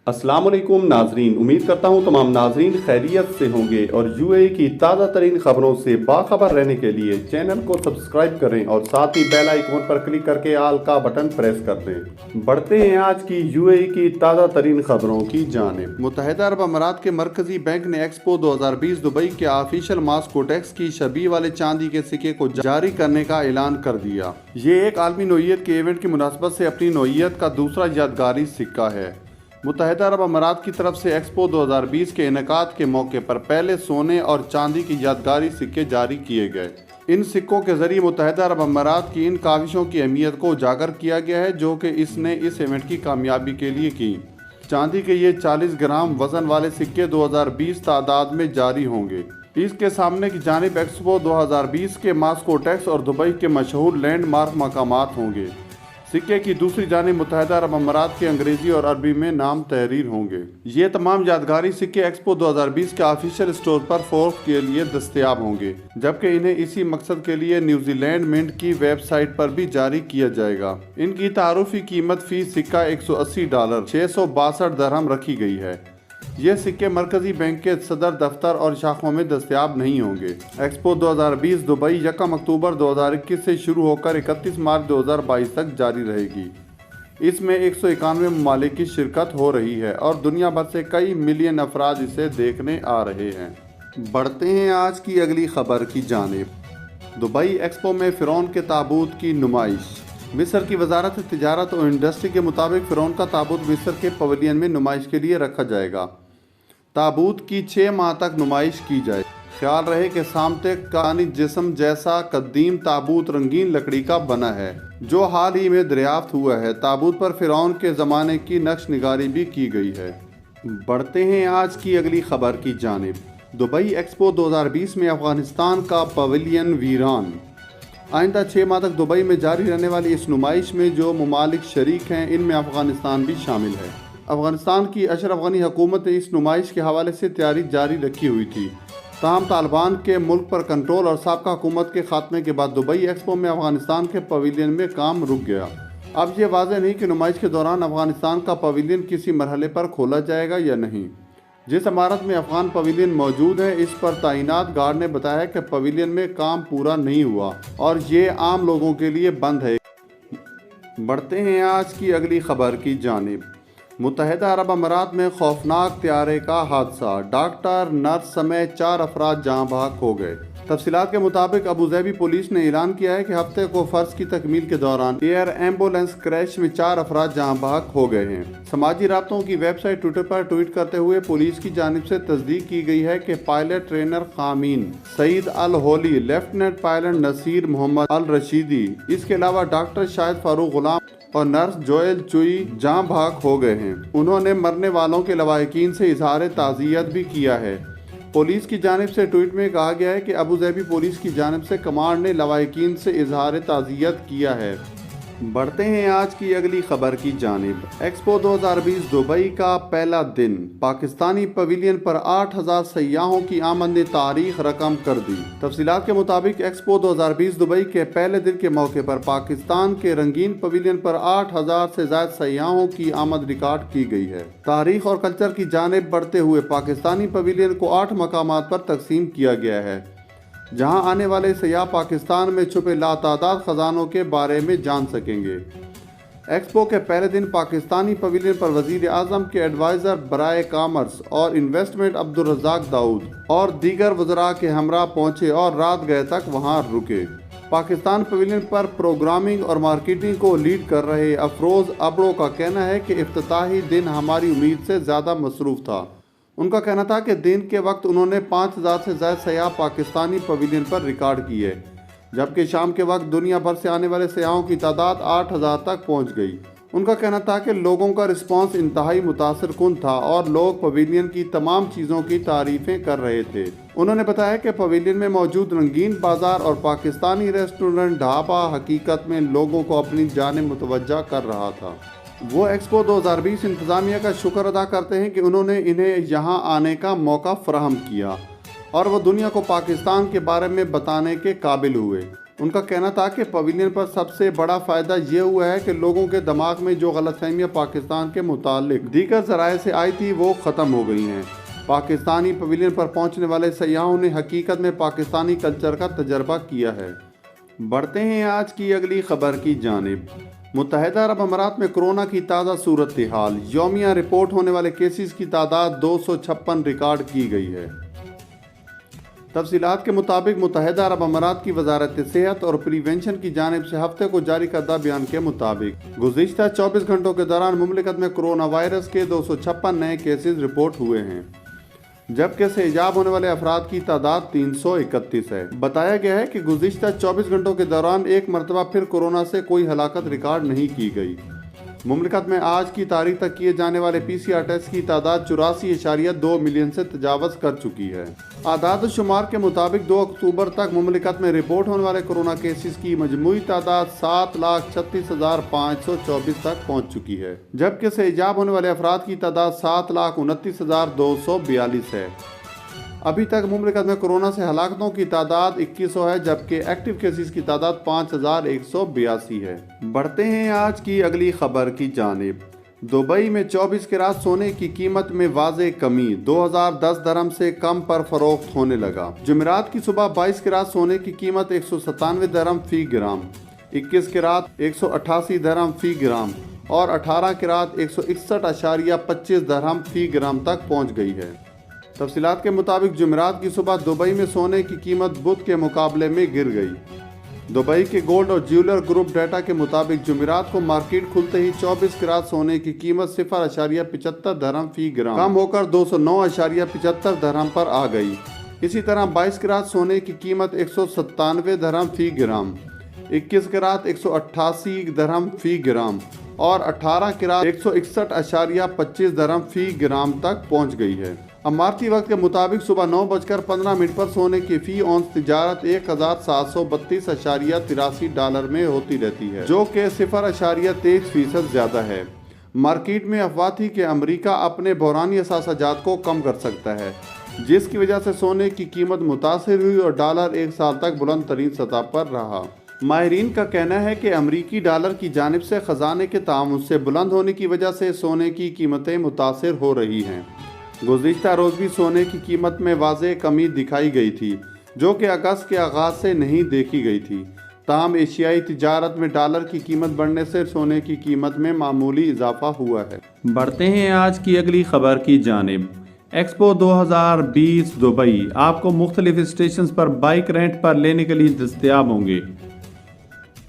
अस्सलाम वालेकुम नाजरीन, उम्मीद करता हूँ तमाम नाजरीन खैरियत से होंगे और यूएई की ताज़ा तरीन खबरों से बाखबर रहने के लिए चैनल को सब्सक्राइब करें और साथ ही बेल आइकॉन पर क्लिक करके आल का बटन प्रेस कर दें। बढ़ते हैं आज की यूएई की ताज़ा तरीन खबरों की जानिब। मुत्तहिदा अरब अमारात के मरकजी बैंक ने एक्सपो 2020 दुबई के ऑफिशियल मास्कोटेक्स की शबीह वाले चांदी के सिक्के को जारी करने का ऐलान कर दिया। ये एक आलमी नौइयत के इवेंट की मुनासबत से अपनी नौइयत का दूसरा यादगारी सिक्का है। मुत्तहिदा अरब अमारात की तरफ से एक्सपो 2020 के इनेकाद के मौके पर पहले सोने और चांदी की यादगारी सिक्के जारी किए गए। इन सिक्कों के जरिए मुत्तहिदा अरब अमारात की इन काविशों की अहमियत को उजागर किया गया है जो कि इसने इस इवेंट की कामयाबी के लिए की। चांदी के ये 40 ग्राम वजन वाले सिक्के 2020 तादाद में जारी होंगे। इसके सामने की जानिब एक्सपो 2020 के मास्कोटेक्स और दुबई के मशहूर लैंडमार्क मकामात होंगे। सिक्के की दूसरी जानिब मुत्तहिदा अरब अमारात के अंग्रेजी और अरबी में नाम तहरीर होंगे। ये तमाम यादगारी सिक्के एक्सपो 2020 के ऑफिशियल स्टोर पर फरोख्त के लिए दस्तयाब होंगे, जबकि इन्हें इसी मकसद के लिए न्यूजीलैंड मिंट की वेबसाइट पर भी जारी किया जाएगा। इनकी तारुफी कीमत फी सिक्का $180 662 दरहम रखी गई है। ये सिक्के मरकजी बैंक के सदर दफ्तर और शाखों में दस्तयाब नहीं होंगे। एक्सपो 2020 दुबई 1 अक्टूबर 2021 से शुरू होकर 31 मार्च 2022 तक जारी रहेगी। इसमें 191 ममालिक की शिरकत हो रही है और दुनिया भर से कई मिलियन अफराद इसे देखने आ रहे हैं। बढ़ते हैं आज की अगली खबर की जानिब। दुबई एक्सपो में फ़िरौन के ताबूत की नुमाइश। मिस्र की वजारत तिजारत और इंडस्ट्री के मुताबिक फ़िरौन का ताबूत मिस्र के पवेलियन में नुमाइश के लिए रखा जाएगा। ताबूत की 6 माह तक नुमाइश की जाए। ख्याल रहे कि सामते कानी जिस्म जैसा कदीम ताबूत रंगीन लकड़ी का बना है जो हाल ही में दरियाफ्त हुआ है। ताबूत पर फ़िरौन के ज़माने की नक्श निगारी भी की गई है। बढ़ते हैं आज की अगली खबर की जानिब। दुबई एक्सपो 2020 में अफ़गानिस्तान का पवेलियन वीरान। आइंदा 6 माह तक दुबई में जारी रहने वाली इस नुमाइश में जो ममालिक शरीक हैं इनमें अफ़गानिस्तान भी शामिल है। अफ़गानिस्तान की अशरफ गनी हुकूमत ने इस नुमाइश के हवाले से तैयारी जारी रखी हुई थी। ताहम तालिबान के मुल्क पर कंट्रोल और साबका हुकूमत के खात्मे के बाद दुबई एक्सपो में अफ़गानिस्तान के पवेलियन में काम रुक गया। अब ये वाज़ेह नहीं कि नुमाइश के दौरान अफ़गानिस्तान का पवेलियन किसी मरहले पर खोला जाएगा या नहीं। जिस इमारत में अफ़गान पवेलियन मौजूद है इस पर तैनात गार्ड ने बताया कि पवेलियन में काम पूरा नहीं हुआ और ये आम लोगों के लिए बंद है। बढ़ते हैं आज की अगली खबर की जानिब। मुत्तहिदा अरब अमारात में खौफनाक त्यारे का हादसा। डॉक्टर नर्स समेत 4 अफराद जहाँ बहक हो गए। तफसीलात के मुताबिक अबूज़ैबी पुलिस ने ऐलान किया है कि हफ्ते को फर्ज की तकमील के दौरान एयर एम्बुलेंस क्रैश में 4 अफराद जहाँ बहक हो गए हैं। समाजी राब्तों की वेबसाइट ट्विटर पर ट्वीट करते हुए पुलिस की जानिब से तस्दीक की गई है कि पायलट ट्रेनर खामीन सईद अल होली, लेफ्टिनेंट पायलट नसीर मोहम्मद अल रशीदी, इसके अलावा डॉक्टर शाहिद फारूक गुलाम और नर्स जोएल चुई जहाँ बहक हो गए हैं। उन्होंने मरने वालों के लवाहिकीन से इजहार ताज़ियत भी किया है। पुलिस की जानिब से ट्वीट में कहा गया है कि अबूज़ैबी पुलिस की जानिब से कमांड ने लवाहिकीन से इजहार ताज़ियत किया है। बढ़ते हैं आज की अगली खबर की जानिब। एक्सपो 2020 दुबई का पहला दिन। पाकिस्तानी पवेलियन पर 8000 सयाहों की आमद ने तारीख रकम कर दी। तफसीलात के मुताबिक एक्सपो 2020 दुबई के पहले दिन के मौके पर पाकिस्तान के रंगीन पवेलियन पर 8000 से ज्यादा सयाहों की आमद रिकॉर्ड की गई है। तारीख और कल्चर की जानिब बढ़ते हुए पाकिस्तानी पवेलियन को 8 मकामात पर तकसीम किया गया है जहां आने वाले सयाह पाकिस्तान में छुपे लातादाद खजानों के बारे में जान सकेंगे। एक्सपो के पहले दिन पाकिस्तानी पवेलियन पर वजीर आजम के एडवाइज़र बराए कामर्स और इन्वेस्टमेंट अब्दुल रज़ाक दाऊद और दीगर वज़रा के हमरा पहुंचे और रात गए तक वहां रुके। पाकिस्तान पवेलियन पर प्रोग्रामिंग और मार्केटिंग को लीड कर रहे अफरोज़ अबड़ो का कहना है कि इफ्तिताही दिन हमारी उम्मीद से ज़्यादा मसरूफ़ था। उनका कहना था कि दिन के वक्त उन्होंने 5000 से ज़्यादा सयाह पाकिस्तानी पवेलियन पर रिकॉर्ड किए, जबकि शाम के वक्त दुनिया भर से आने वाले सयाहों की तादाद 8000 तक पहुंच गई। उनका कहना था कि लोगों का रिस्पांस इंतहाई मुतासिर कुन था और लोग पवेलियन की तमाम चीज़ों की तारीफ़ें कर रहे थे। उन्होंने बताया कि पवेलियन में मौजूद रंगीन बाजार और पाकिस्तानी रेस्टोरेंट ढाबा हकीकत में लोगों को अपनी जानिब मुतवज्जा कर रहा था। वो एक्सपो 2020 इंतज़ामिया का शुक्र अदा करते हैं कि उन्होंने इन्हें यहाँ आने का मौका फराहम किया और वो दुनिया को पाकिस्तान के बारे में बताने के काबिल हुए। ان کا کہنا تھا کہ پویلین پر سب سے بڑا فائدہ یہ ہوا ہے کہ لوگوں کے دماغ میں جو غلط فہمیاں پاکستان کے متعلق دیگر ذرائع سے آئی تھی وہ ختم ہو گئی ہیں۔ پاکستانی پویلین پر پہنچنے والے سیاحوں نے حقیقت میں پاکستانی کلچر کا تجربہ کیا ہے۔ بڑھتے ہیں آج کی اگلی خبر کی جانب۔ متحدہ عرب امارات میں کورونا کی تازہ صورتحال، یومیہ رپورٹ ہونے والے کیسز کی تعداد 256 ریکارڈ کی گئی ہے۔ تفصیلات کے مطابق متحدہ عرب امارات کی وزارت صحت اور پریونشن کی جانب سے ہفتے کو جاری کردہ بیان کے مطابق گزشتہ 24 گھنٹوں کے دوران مملکت میں کورونا وائرس کے 256 نئے کیسز رپورٹ ہوئے ہیں، جبکہ صحتیاب ہونے والے افراد کی تعداد 331 ہے۔ بتایا گیا ہے کہ گزشتہ 24 گھنٹوں کے دوران ایک مرتبہ پھر کورونا سے کوئی ہلاکت ریکارڈ نہیں کی گئی۔ مملکت میں آج کی تاریخ تک کیے جانے والے PCR ٹیسٹ کی تعداد 84.2 ملین سے تجاوز کر چکی ہے۔ اعداد و شمار کے مطابق 2 اکتوبر تک مملکت میں رپورٹ ہونے والے کورونا کیسز کی مجموعی تعداد 7,36,524 تک پہنچ چکی ہے، جبکہ صحتیاب ہونے والے افراد کی تعداد 7,29,242 ہے۔ ابھی تک مملکت میں کورونا سے ہلاکتوں کی تعداد 2100 ہے، جبکہ ایکٹیو کیسز کی تعداد 5,182 ہے۔ بڑھتے ہیں آج کی اگلی خبر کی جانب۔ دبئی میں 24 کیرات سونے کی قیمت میں واضح کمی، 2010 درہم سے کم پر فروخت ہونے لگا۔ جمعرات کی صبح 22 کیرات سونے کی قیمت 197 درہم فی گرام، 21 کیرات 188 درہم فی گرام اور 18 کیرات 161.25 درہم فی گرام تک پہنچ گئی ہے۔ تفصیلات کے مطابق جمعرات کی صبح دبئی میں سونے کی قیمت بدھ کے مقابلے میں گر گئی۔ دبئی کے گولڈ اور جیولر گروپ ڈیٹا کے مطابق جمعرات کو مارکیٹ کھلتے ہی 24 کیرات سونے کی قیمت 0.75 درہم فی گرام کم ہو کر 209.75 درہم پر آ گئی۔ اسی طرح 22 کیرات سونے کی قیمت 197 درہم فی گرام، 21 کیرات 188 درہم فی گرام اور 18 کیرات 161.25 درہم فی گرام تک پہنچ گئی ہے۔ اماراتی وقت کے مطابق صبح 9:15 پر سونے کی فی اونس تجارت 1,732.83 ڈالر میں ہوتی رہتی ہے، جو کہ 0.23% زیادہ ہے۔ مارکیٹ میں افواہ تھی کہ امریکہ اپنے بحرانی اثاثہ جات کو کم کر سکتا ہے، جس کی وجہ سے سونے کی قیمت متاثر ہوئی اور ڈالر ایک سال تک بلند ترین سطح پر رہا۔ ماہرین کا کہنا ہے کہ امریکی ڈالر کی جانب سے خزانے کے تعامل سے بلند ہونے کی وجہ سے سونے کی قیمتیں متاثر ہو رہی ہیں۔ گزشتہ روز بھی سونے کی قیمت میں واضح کمی دکھائی گئی تھی، جو کہ اگست کے آغاز سے نہیں دیکھی گئی تھی۔ تاہم ایشیائی تجارت میں ڈالر کی قیمت بڑھنے سے سونے کی قیمت میں معمولی اضافہ ہوا ہے۔ بڑھتے ہیں آج کی اگلی خبر کی جانب۔ ایکسپو 2020 دبئی آپ کو مختلف اسٹیشنز پر بائک رینٹ پر لینے کے لیے دستیاب ہوں گے۔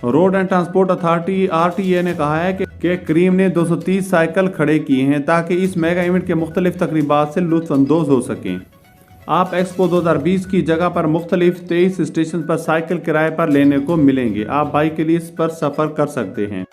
Road and transport authority RTA نے کہا ہے کہ کریم نے 230 سائیکل کھڑے کیے ہیں تاکہ اس میگا ایونٹ کے مختلف تقریبات سے لطف اندوز ہو سکیں۔ آپ ایکسپو 2020 کی جگہ پر مختلف 23 اسٹیشن پر سائیکل کرائے پر لینے کو ملیں گے۔ آپ بائک کے لیے اس پر سفر کر سکتے ہیں۔